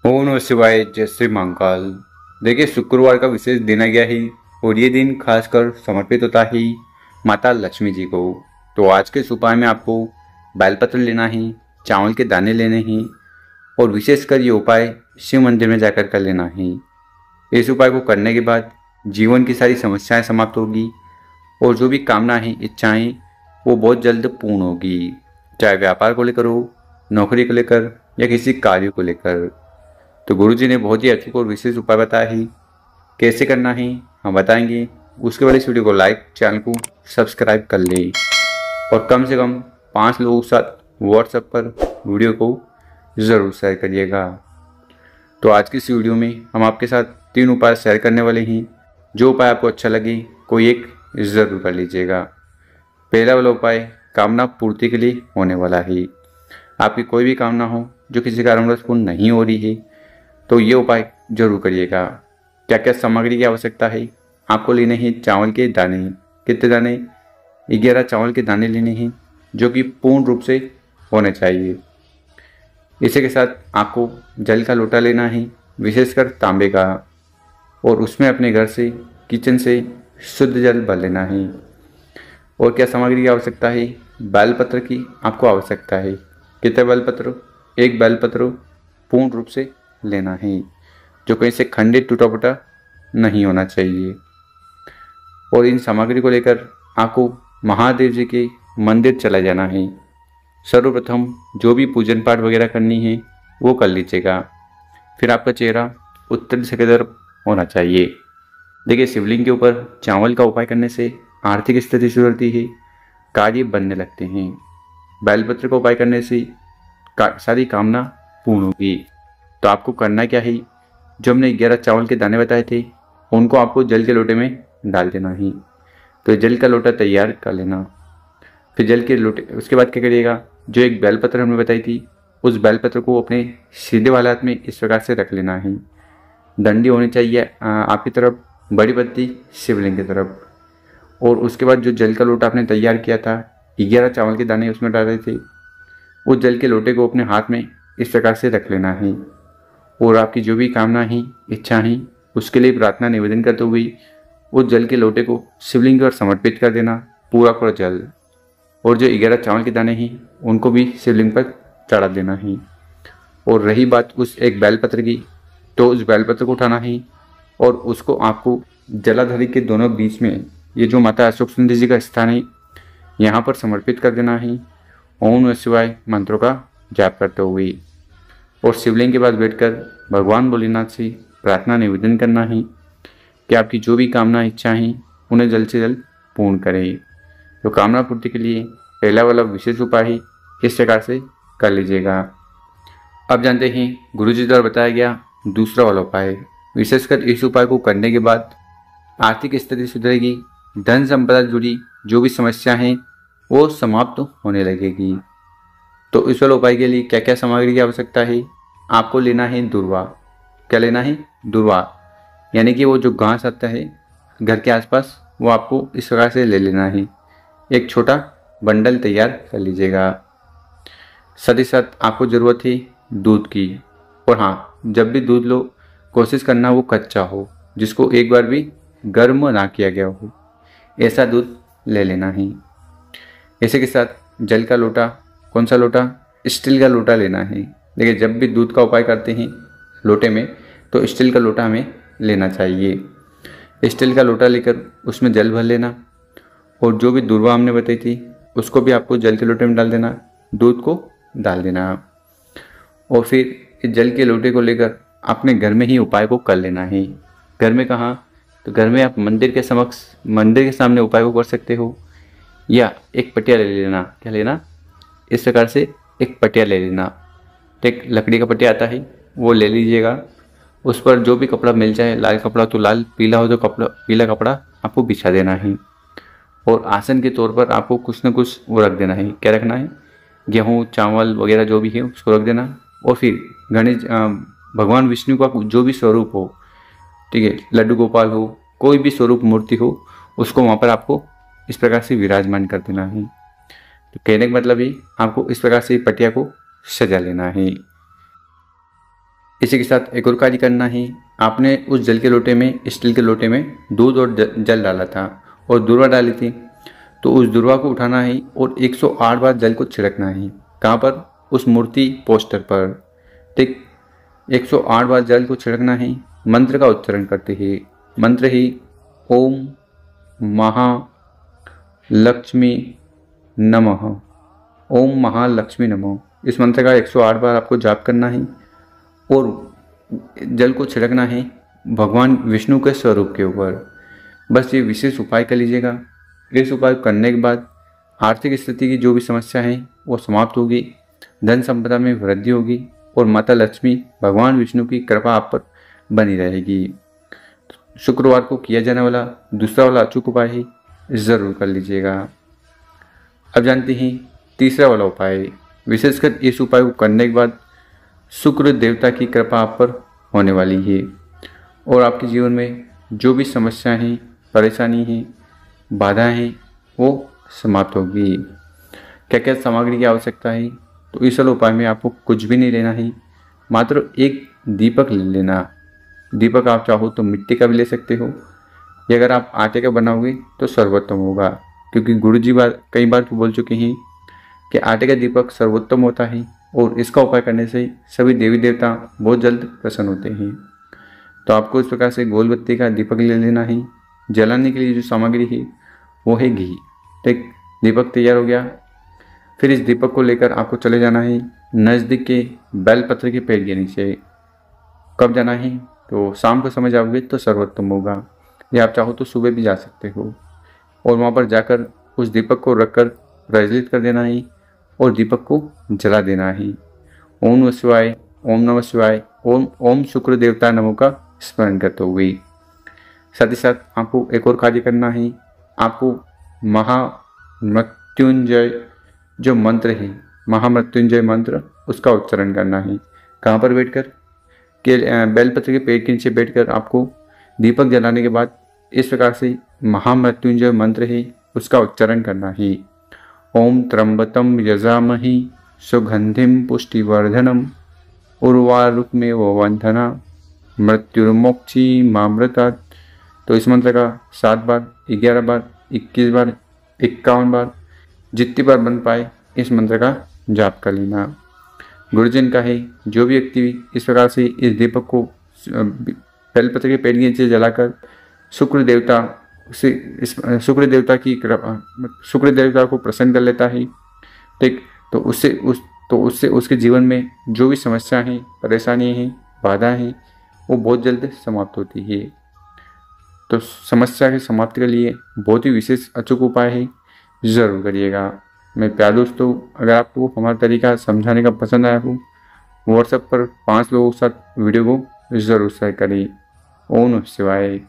ओम नमः शिवाय, जय श्री महाकाल। देखिए, शुक्रवार का विशेष दिन आ गया है और ये दिन खासकर समर्पित होता है माता लक्ष्मी जी को। तो आज के इस उपाय में आपको बेलपत्र लेना है, चावल के दाने लेने हैं और विशेषकर ये उपाय शिव मंदिर में जाकर कर लेना है। इस उपाय को करने के बाद जीवन की सारी समस्याएं समाप्त होगी और जो भी कामना है, इच्छाएं, वो बहुत जल्द पूर्ण होगी। चाहे व्यापार को लेकर हो, नौकरी को लेकर या किसी कार्य को लेकर। तो गुरुजी ने बहुत ही अचूक और विशेष उपाय बताया है। कैसे करना है हम बताएंगे। उसके बाद इस वीडियो को लाइक, चैनल को सब्सक्राइब कर ले और कम से कम 5 लोगों के साथ व्हाट्सएप पर वीडियो को ज़रूर शेयर करिएगा। तो आज की इस वीडियो में हम आपके साथ 3 उपाय शेयर करने वाले हैं। जो उपाय आपको अच्छा लगे कोई एक ज़रूर कर लीजिएगा। पहला वाला उपाय कामना पूर्ति के लिए होने वाला है। आपकी कोई भी कामना हो जो किसी कारणवश पूर्ण नहीं हो रही है तो ये उपाय जरूर करिएगा। क्या क्या सामग्री की आवश्यकता है? आपको लेने हैं चावल के दाने। कितने दाने? 11 चावल के दाने लेने हैं जो कि पूर्ण रूप से होने चाहिए। इसी के साथ आपको जल का लोटा लेना है, विशेषकर तांबे का, और उसमें अपने घर से, किचन से शुद्ध जल भर लेना है। और क्या सामग्री की आवश्यकता है? बेलपत्र की आपको आवश्यकता है। कितने बेलपत्र? 1 बेलपत्र पूर्ण रूप से लेना है जो कहीं से खंडित टूटा फूटा नहीं होना चाहिए। और इन सामग्री को लेकर आपको महादेव जी के मंदिर चला जाना है। सर्वप्रथम जो भी पूजन पाठ वगैरह करनी है वो कर लीजिएगा। फिर आपका चेहरा उत्तर दिशा की तरफ होना चाहिए। देखिए, शिवलिंग के ऊपर चावल का उपाय करने से आर्थिक स्थिति सुधरती है, कार्य बनने लगते हैं। बेलपत्र का उपाय करने से सारी कामना पूर्ण होगी। तो आपको करना क्या है? जो हमने 11 चावल के दाने बताए थे उनको आपको जल के लोटे में डाल देना है। तो जल का लोटा तैयार कर लेना। फिर जल के लोटे उसके बाद क्या करिएगा? जो एक बेलपत्र हमने बताई थी उस बेलपत्र को अपने सीधे वाले हाथ में इस प्रकार से रख लेना है। डंडी होनी चाहिए आपकी तरफ, बड़ी पत्ती शिवलिंग की तरफ। और उसके बाद जो जल का लोटा आपने तैयार किया था, 11 चावल के दाने उसमें डाल रहे थे, उस जल के लोटे को अपने हाथ में इस प्रकार से रख लेना है। और आपकी जो भी कामना है, इच्छा है, उसके लिए प्रार्थना निवेदन करते हुए उस जल के लोटे को शिवलिंग पर समर्पित कर देना, पूरा पूरा जल। और जो 11 चावल के दाने हैं उनको भी शिवलिंग पर चढ़ा देना है। और रही बात उस एक बेलपत्र की, तो उस बेलपत्र को उठाना है और उसको आपको जलाधारी के दोनों बीच में, ये जो माता अशोक सुंदरी जी का स्थान है, यहाँ पर समर्पित कर देना है। ओम नमः शिवाय मंत्रों का जाप करते हुए। और शिवलिंग के पास बैठकर भगवान भोलेनाथ से प्रार्थना निवेदन करना है कि आपकी जो भी कामना इच्छा है उन्हें जल्द से जल्द पूर्ण करें। तो कामना पूर्ति के लिए पहला वाला विशेष उपाय है, इस प्रकार से कर लीजिएगा। अब जानते हैं गुरुजी द्वारा बताया गया दूसरा वाला उपाय। विशेषकर इस उपाय को करने के बाद आर्थिक स्थिति सुधरेगी, धन संपदा जुड़ी जो भी समस्या है वो समाप्त होने लगेगी। तो इस वाले उपाय के लिए क्या क्या सामग्री की आवश्यकता है? आपको लेना है दुर्वा। क्या लेना है? दुर्वा, यानी कि वो जो घास आता है घर के आसपास, वो आपको इस प्रकार से ले लेना है। एक छोटा बंडल तैयार कर लीजिएगा। साथ ही साथ आपको ज़रूरत है दूध की। और हाँ, जब भी दूध लो कोशिश करना वो कच्चा हो, जिसको एक बार भी गर्म ना किया गया हो, ऐसा दूध ले लेना है। इसी के साथ जल का लोटा। कौन सा लोटा? स्टील का लोटा लेना है। देखिए, जब भी दूध का उपाय करते हैं लोटे में तो स्टील का लोटा हमें लेना चाहिए। स्टील का लोटा लेकर उसमें जल भर लेना और जो भी दूर्वा हमने बताई थी उसको भी आपको जल के लोटे में डाल देना, दूध को डाल देना। और फिर इस जल के लोटे को लेकर अपने घर में ही उपाय को कर लेना है। घर में कहाँ? तो घर में आप मंदिर के सामने उपाय को कर सकते हो, या एक पटिया ले लेना। क्या लेना? इस प्रकार से एक पटिया ले लेना। एक लकड़ी का पटिया आता है वो ले लीजिएगा। उस पर जो भी कपड़ा मिल जाए, लाल कपड़ा तो लाल, पीला हो तो पीला कपड़ा आपको बिछा देना है। और आसन के तौर पर आपको कुछ न कुछ वो रख देना है। क्या रखना है? गेहूँ, चावल वगैरह जो भी है उसको रख देना। और फिर गणेश भगवान विष्णु का जो भी स्वरूप हो, ठीक है, लड्डू गोपाल हो, कोई भी स्वरूप मूर्ति हो, उसको वहाँ पर आपको इस प्रकार से विराजमान कर देना है। तो कहने का मतलब ही आपको इस प्रकार से पटिया को सजा लेना है। इसी के साथ एक और कार्य करना है। आपने उस जल के लोटे में, स्टील के लोटे में दूध और जल डाला था और दुर्वा डाली थी, तो उस दुर्वा को उठाना है और 108 बार जल को छिड़कना है। कहाँ पर? उस मूर्ति पोस्टर पर। ठीक, 108 बार जल को छिड़कना है। मंत्र का उच्चारण करते ही, मंत्र ही ओम महालक्ष्मी नमः, ओम महालक्ष्मी नमः। इस मंत्र का 108 बार आपको जाप करना है और जल को छिड़कना है भगवान विष्णु के स्वरूप के ऊपर। बस ये विशेष उपाय कर लीजिएगा। इस उपाय करने के बाद आर्थिक स्थिति की जो भी समस्या है वो समाप्त होगी, धन संपदा में वृद्धि होगी और माता लक्ष्मी, भगवान विष्णु की कृपा आप पर बनी रहेगी। शुक्रवार को किया जाने वाला दूसरा वाला अचूक उपाय है, ज़रूर कर लीजिएगा। अब जानते हैं तीसरा वाला उपाय। विशेषकर इस उपाय को करने के बाद शुक्र देवता की कृपा आप पर होने वाली है और आपके जीवन में जो भी समस्याएं हैं, परेशानी है, बाधाएं हैं, वो समाप्त होगी। क्या क्या सामग्री की आवश्यकता है? तो इस वाले उपाय में आपको कुछ भी नहीं लेना है, मात्र एक दीपक ले लेना। दीपक आप चाहो तो मिट्टी का भी ले सकते हो, या अगर आप आटे का बनाओगे तो सर्वोत्तम होगा, क्योंकि गुरु जी कई बार तो बोल चुके हैं कि आटे का दीपक सर्वोत्तम होता है और इसका उपाय करने से सभी देवी देवता बहुत जल्द प्रसन्न होते हैं। तो आपको इस प्रकार से गोल बत्ती का दीपक ले लेना है। जलाने के लिए जो सामग्री है वो है घी। ठीक, दीपक तैयार हो गया। फिर इस दीपक को लेकर आपको चले जाना है नज़दीक के बेलपत्र के पेड़ के नीचे। कब जाना है? तो शाम को समय जाओगे तो सर्वोत्तम होगा, या आप चाहो तो सुबह भी जा सकते हो। और वहाँ पर जाकर उस दीपक को रखकर प्रज्वलित कर देना है और दीपक को जला देना है। ओम नमः शिवाय, ओम नमः शिवाय, ओम ओम शुक्र देवता नमो का स्मरण करते हुए। साथ ही साथ आपको एक और कार्य करना है। आपको महामृत्युंजय जो मंत्र है, महामृत्युंजय मंत्र, उसका उच्चारण करना है। कहाँ पर बैठकर? के बेलपत्र के पेड़ के नीचे बैठकर आपको दीपक जलाने के बाद इस प्रकार से महामृत्युंजय मंत्र है उसका उच्चारण करना है। ओम त्र्यंबकम यजामहि सुगंधिम पुष्टिवर्धनम उर्वारुकमेव वंदना मृत्युर्मोक्षी मामृतात्। तो इस मंत्र का 7 बार, 11 बार, 21 बार, 51 बार, जितनी बार बन पाए इस मंत्र का जाप कर लेना। गुरुजन का है, जो भी व्यक्ति इस प्रकार से इस दीपक को बेलपत्र के पेड़ के नीचे जलाकर शुक्र देवता को प्रसन्न कर लेता है। ठीक, तो उससे उसके जीवन में जो भी समस्या है, परेशानी है, बाधा है, वो बहुत जल्द समाप्त होती है। तो समस्या की समाप्ति के लिए बहुत ही विशेष अचूक उपाय है, ज़रूर करिएगा। मेरे प्यारे दोस्तों, अगर आपको हमारा तरीका समझाने का पसंद आया हो, व्हाट्सएप पर 5 लोगों के साथ वीडियो को ज़रूर शेयर करें। ओम नमः शिवाय।